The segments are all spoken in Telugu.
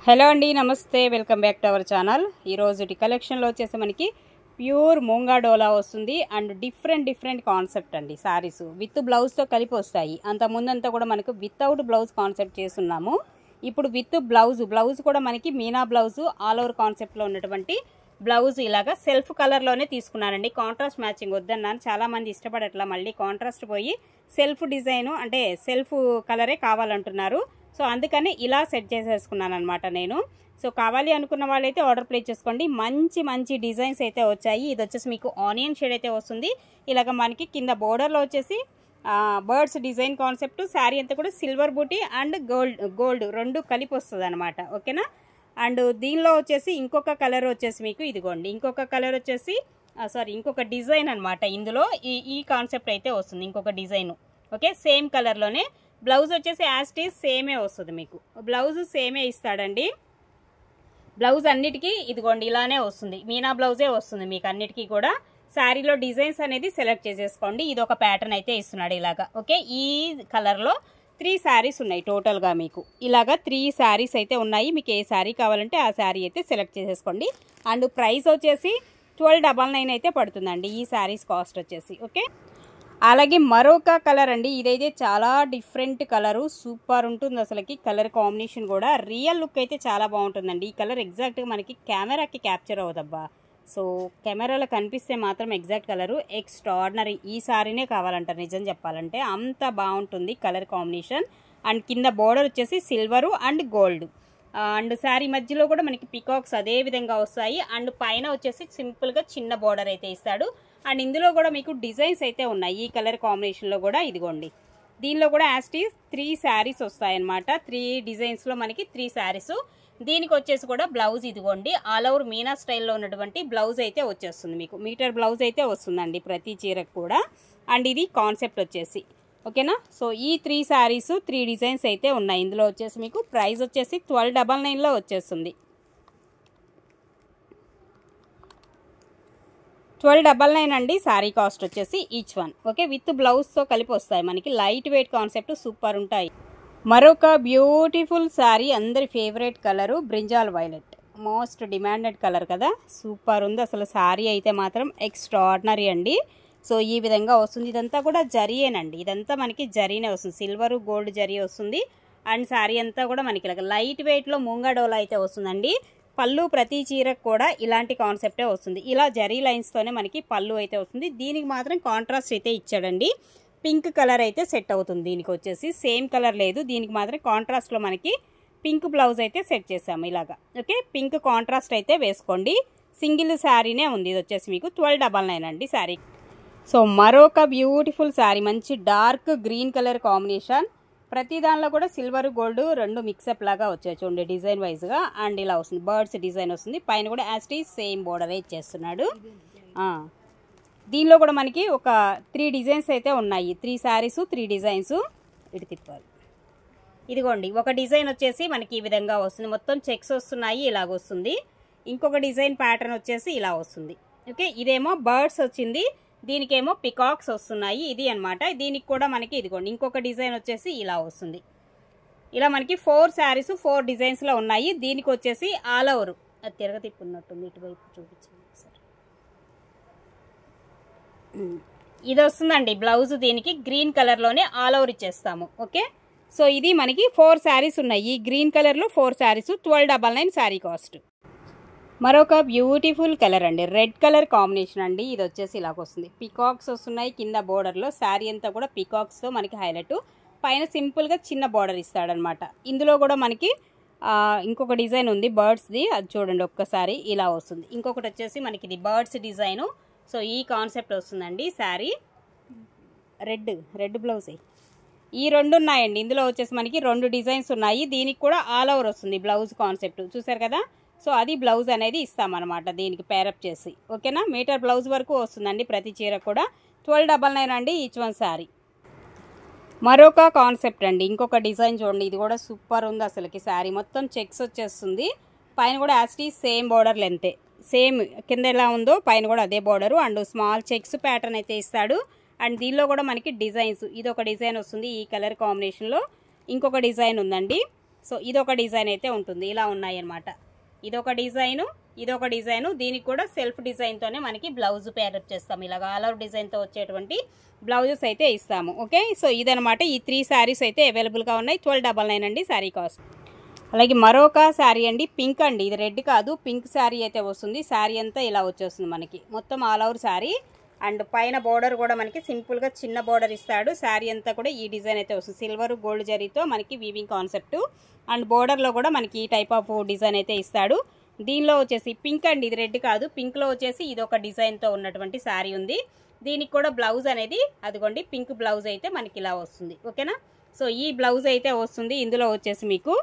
హలో అండి, నమస్తే. Welcome back to our channel. ఈరోజుటి కలెక్షన్లో వచ్చేసి మనకి ప్యూర్ మూంగా డోలా వస్తుంది అండ్ డిఫరెంట్ కాన్సెప్ట్ అండి. శారీస్ విత్ బ్లౌజ్తో కలిపి వస్తాయి. అంత ముందంతా కూడా మనకు వితౌట్ బ్లౌజ్ కాన్సెప్ట్ చేస్తున్నాము. ఇప్పుడు విత్ బ్లౌజ్ కూడా మనకి మీనా బ్లౌజ్ ఆల్ ఓవర్ కాన్సెప్ట్లో ఉన్నటువంటి బ్లౌజ్ ఇలాగా సెల్ఫ్ కలర్లోనే తీసుకున్నానండి. కాంట్రాస్ట్ మ్యాచింగ్ వద్దన్నాను, చాలామంది ఇష్టపడట్లా. మళ్ళీ కాంట్రాస్ట్ పోయి సెల్ఫ్ డిజైను అంటే సెల్ఫ్ కలరే కావాలంటున్నారు. సో అందుకని ఇలా సెట్ చేసేసుకున్నాను అనమాట నేను. సో కావాలి అనుకున్న వాళ్ళైతే ఆర్డర్ ప్లేస్ చేసుకోండి. మంచి డిజైన్స్ అయితే వచ్చాయి. ఇది వచ్చేసి మీకు ఆనియన్ షేడ్ అయితే వస్తుంది. ఇలాగ మనకి కింద బోర్డర్లో వచ్చేసి బర్డ్స్ డిజైన్ కాన్సెప్ట్, శారీ అంతా కూడా సిల్వర్ బూటీ అండ్ గోల్డ్ రెండు కలిపి వస్తుంది అనమాట. ఓకేనా. అండ్ దీనిలో వచ్చేసి ఇంకొక కలర్ వచ్చేసి మీకు ఇదిగోండి, ఇంకొక కలర్ వచ్చేసి ఇంకొక డిజైన్ అనమాట. ఇందులో ఈ కాన్సెప్ట్ అయితే వస్తుంది, ఇంకొక డిజైన్. ఓకే, సేమ్ కలర్లోనే బ్లౌజ్ వచ్చేసి యాజ్ ఇట్ ఈజ్ సేమే వస్తుంది. మీకు బ్లౌజ్ సేమే ఇస్తాడండి. బ్లౌజ్ అన్నిటికీ ఇదిగోండి ఇలానే వస్తుంది, మీనా బ్లౌజే వస్తుంది మీకు అన్నిటికీ కూడా. శారీలో డిజైన్స్ అనేది సెలెక్ట్ చేసేసుకోండి. ఇది ఒక ప్యాటర్న్ అయితే ఇస్తున్నాడు ఇలాగా. ఓకే, ఈ కలర్లో 3 శారీస్ ఉన్నాయి టోటల్గా మీకు. ఇలాగా 3 శారీస్ అయితే ఉన్నాయి. మీకు ఏ శారీ కావాలంటే ఆ శారీ అయితే సెలెక్ట్ చేసేసుకోండి. అండ్ ప్రైస్ వచ్చేసి 1299 అయితే పడుతుందండి ఈ శారీస్ కాస్ట్ వచ్చేసి. ఓకే, అలాగే మరొక కలర్ అండి. ఇదైతే చాలా డిఫరెంట్ కలరు, సూపర్ ఉంటుంది అసలుకి. కలర్ కాంబినేషన్ కూడా రియల్ లుక్ అయితే చాలా బాగుంటుందండి. ఈ కలర్ ఎగ్జాక్ట్గా మనకి కెమెరాకి క్యాప్చర్ అవుదబ్బా. సో కెమెరాలో కనిపిస్తే మాత్రం ఎగ్జాక్ట్ కలరు ఎక్స్ట్రాడినరీ. ఈ సారీనే కావాలంటారు నిజం చెప్పాలంటే, అంత బాగుంటుంది కలర్ కాంబినేషన్. అండ్ కింద బోర్డర్ వచ్చేసి silver and gold. And sari మధ్యలో కూడా మనకి పికాక్స్ అదే విధంగా వస్తాయి. అండ్ పైన వచ్చేసి సింపుల్గా చిన్న బోర్డర్ అయితే ఇస్తాడు. అండ్ ఇందులో కూడా మీకు డిజైన్స్ అయితే ఉన్నాయి ఈ కలర్ కాంబినేషన్లో కూడా. ఇదిగోండి, దీనిలో కూడా యాజ్ ఇట్ ఈజ్ 3 శారీస్ వస్తాయన్నమాట. 3 డిజైన్స్లో మనకి 3 శారీస్. దీనికి వచ్చేసి కూడా బ్లౌజ్ ఇదిగోండి ఆల్ ఓవర్ మీనా స్టైల్లో ఉన్నటువంటి బ్లౌజ్ అయితే వచ్చేస్తుంది మీకు. మీటర్ బ్లౌజ్ అయితే వస్తుందండి ప్రతి చీరకు కూడా. అండ్ ఇది కాన్సెప్ట్ వచ్చేసి. ఓకేనా. సో ఈ 3 శారీస్ 3 డిజైన్స్ అయితే ఉన్నాయి. ఇందులో వచ్చేసి మీకు ప్రైస్ వచ్చేసి 1299లో వచ్చేస్తుంది. 1299 అండి శారీ కాస్ట్ వచ్చేసి ఈచ్ వన్. ఓకే, విత్ బ్లౌజ్తో కలిపి వస్తాయి మనకి. లైట్ వెయిట్ కాన్సెప్ట్ సూపర్ ఉంటాయి. మరొక బ్యూటిఫుల్ శారీ, అందరి favourite colour brinjal violet. Most demanded colour కదా, సూపర్ ఉంది అసలు. శారీ అయితే మాత్రం ఎక్స్ట్రాడినరీ అండి. సో ఈ విధంగా వస్తుంది. ఇదంతా కూడా జరీయేనండి, ఇదంతా మనకి జరీనే వస్తుంది. సిల్వరు గోల్డ్ జరీ వస్తుంది. అండ్ శారీ అంతా కూడా మనకి ఇలాగ లైట్ వెయిట్లో మూంగా డోలా అయితే వస్తుందండి. పళ్ళు ప్రతి చీరకు కూడా ఇలాంటి కాన్సెప్టే వస్తుంది. ఇలా జరీ లైన్స్తోనే మనకి పళ్ళు అయితే వస్తుంది. దీనికి మాత్రం కాంట్రాస్ట్ అయితే ఇచ్చాడండి. పింక్ కలర్ అయితే సెట్ అవుతుంది దీనికి వచ్చేసి. సేమ్ కలర్ లేదు, దీనికి మాత్రం కాంట్రాస్ట్లో మనకి పింక్ బ్లౌజ్ అయితే సెట్ చేసాము ఇలాగా. ఓకే, పింక్ కాంట్రాస్ట్ అయితే వేసుకోండి. సింగిల్ శారీనే ఉంది. ఇది వచ్చేసి మీకు 1299 అండి శారీ. సో మరొక బ్యూటిఫుల్ శారీ, మంచి డార్క్ గ్రీన్ కలర్ కాంబినేషన్. ప్రతి దానిలో కూడా సిల్వర్ గోల్డ్ రెండు మిక్సప్ లాగా వచ్చాయి చూడండి డిజైన్ వైజ్గా. అండ్ ఇలా వస్తుంది, బర్డ్స్ డిజైన్ వస్తుంది. పైన కూడా as it is same border ఇచ్చేస్తున్నాడు. దీనిలో కూడా మనకి ఒక 3 డిజైన్స్ అయితే ఉన్నాయి. 3 శారీస్ 3 డిజైన్స్. ఇటు తిప్పాలి. ఇదిగోండి, ఒక డిజైన్ వచ్చేసి మనకి ఈ విధంగా వస్తుంది, మొత్తం చెక్స్ వస్తున్నాయి, ఇలాగ వస్తుంది. ఇంకొక డిజైన్ ప్యాటర్న్ వచ్చేసి ఇలా వస్తుంది. ఓకే, ఇదేమో బర్డ్స్ వచ్చింది, దీనికేమో పికాక్స్ వస్తున్నాయి. ఇది అనమాట. దీనికి కూడా మనకి ఇదిగోండి ఇంకొక డిజైన్ వచ్చేసి ఇలా వస్తుంది. ఇలా మనకి 4 శారీస్ 4 డిజైన్స్లో ఉన్నాయి. దీనికి వచ్చేసి ఆల్ ఓవర్ అది తిరగతిప్పున్నట్టుంది, ఇటువైపు చూపించండి సార్. ఇది వస్తుందండి బ్లౌజ్. దీనికి గ్రీన్ కలర్లోనే ఆల్ ఓవర్ ఇచ్చేస్తాము. ఓకే, సో ఇది మనకి 4 శారీస్ ఉన్నాయి. ఈ గ్రీన్ కలర్లో 4 శారీస్ 1299 శారీ కాస్ట్. మరొక బ్యూటిఫుల్ కలర్ అండి, రెడ్ కలర్ కాంబినేషన్ అండి. ఇది వచ్చేసి ఇలాగ వస్తుంది, పికాక్స్ వస్తున్నాయి కింద బోర్డర్లో. శారీ అంతా కూడా పికాక్స్తో మనకి హైలైట్. పైన సింపుల్గా చిన్న బోర్డర్ ఇస్తాడనమాట. ఇందులో కూడా మనకి ఇంకొక డిజైన్ ఉంది బర్డ్స్ది, అది చూడండి ఒక్కసారి ఇలా వస్తుంది. ఇంకొకటి వచ్చేసి మనకి ఇది బర్డ్స్ డిజైను. సో ఈ కాన్సెప్ట్ వస్తుందండి శారీ. రెడ్ బ్లౌజ్ ఈ 2 ఉన్నాయండి. ఇందులో వచ్చేసి మనకి 2 డిజైన్స్ ఉన్నాయి. దీనికి కూడా ఆల్ ఓవర్ వస్తుంది బ్లౌజ్ కాన్సెప్ట్, చూసారు కదా. సో అది బ్లౌజ్ అనేది ఇస్తామన్నమాట దీనికి పేరప్ చేసి. ఓకేనా, మీటర్ బ్లౌజ్ వరకు వస్తుందండి ప్రతి చీర కూడా. 1299 అండి ఈచ్ వన్ శారీ. మరొక కాన్సెప్ట్ అండి, ఇంకొక డిజైన్ చూడండి. ఇది కూడా సూపర్ ఉంది అసలుకి. శారీ మొత్తం చెక్స్ వచ్చేస్తుంది. పైన కూడా as it is same border లెంతే, సేమ్ కింద ఎలా ఉందో పైన కూడా అదే border. And small checks pattern అయితే ఇస్తాడు. అండ్ దీనిలో కూడా మనకి డిజైన్స్, ఇది ఒక డిజైన్ వస్తుంది ఈ కలర్ కాంబినేషన్లో. ఇంకొక డిజైన్ ఉందండి. సో ఇదొక డిజైన్ అయితే ఉంటుంది, ఇలా ఉన్నాయి అన్నమాట. ఇదొక డిజైను, దీనికి కూడా సెల్ఫ్ డిజైన్తోనే మనకి బ్లౌజ్ పేరప్ చేస్తాము. ఇలాగ ఆల్ ఓవర్ డిజైన్తో వచ్చేటువంటి బ్లౌజెస్ అయితే ఇస్తాము. ఓకే, సో ఇదనమాట. ఈ 3 శారీస్ అయితే అవైలబుల్గా ఉన్నాయి. 1299 అండి శారీ కాస్ట్. అలాగే మరొక శారీ అండి, పింక్ అండి. ఇది రెడ్ కాదు, పింక్ శారీ అయితే వస్తుంది. శారీ అంతా ఇలా వచ్చేస్తుంది మనకి, మొత్తం ఆల్ ఓవర్ శారీ. అండ్ పైన బోర్డర్ కూడా మనకి సింపుల్గా చిన్న బోర్డర్ ఇస్తాడు. శారీ అంతా కూడా ఈ డిజైన్ అయితే వస్తుంది, సిల్వర్ గోల్డ్ జరీతో మనకి వీవింగ్ కాన్సెప్ట్. అండ్ బోర్డర్లో కూడా మనకి ఈ టైప్ ఆఫ్ డిజైన్ అయితే ఇస్తాడు. దీనిలో వచ్చేసి పింక్ అండి, ఇది రెడ్ కాదు, పింక్లో వచ్చేసి ఇది ఒక డిజైన్తో ఉన్నటువంటి శారీ ఉంది. దీనికి కూడా బ్లౌజ్ అనేది అదిగోండి, పింక్ బ్లౌజ్ అయితే మనకి ఇలా వస్తుంది. ఓకేనా, సో ఈ బ్లౌజ్ అయితే వస్తుంది ఇందులో వచ్చేసి మీకు.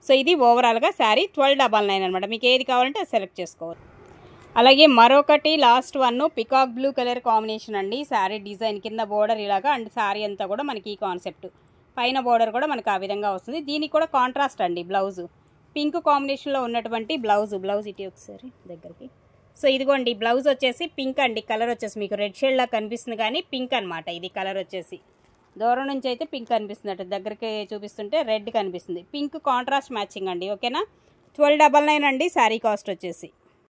సో ఇది ఓవరాల్గా శారీ 1299 అనమాట. మీకు ఏది కావాలంటే అది సెలెక్ట్ చేసుకోవాలి. అలాగే మరొకటి last one, peacock blue colour combination అండి. శారీ డిజైన్ కింద బోర్డర్ ఇలాగా, అండ్ శారీ అంతా కూడా మనకి ఈ కాన్సెప్ట్, పైన బోర్డర్ కూడా మనకి ఆ విధంగా వస్తుంది. దీనికి కూడా కాంట్రాస్ట్ అండి బ్లౌజ్, పింక్ కాంబినేషన్లో ఉన్నటువంటి బ్లౌజ్ ఇటీ ఒకసారి దగ్గరికి. సో ఇదిగోండి బ్లౌజ్ వచ్చేసి పింక్ అండి, కలర్ వచ్చేసి మీకు రెడ్ షేడ్ లా కనిపిస్తుంది కానీ పింక్ అనమాట. ఇది కలర్ వచ్చేసి దూరం నుంచి అయితే పింక్ కనిపిస్తుంది, దగ్గరికి చూపిస్తుంటే రెడ్ కనిపిస్తుంది. పింక్ కాంట్రాస్ట్ మ్యాచింగ్ అండి. ఓకేనా, 1299 అండి శారీ కాస్ట్ వచ్చేసి.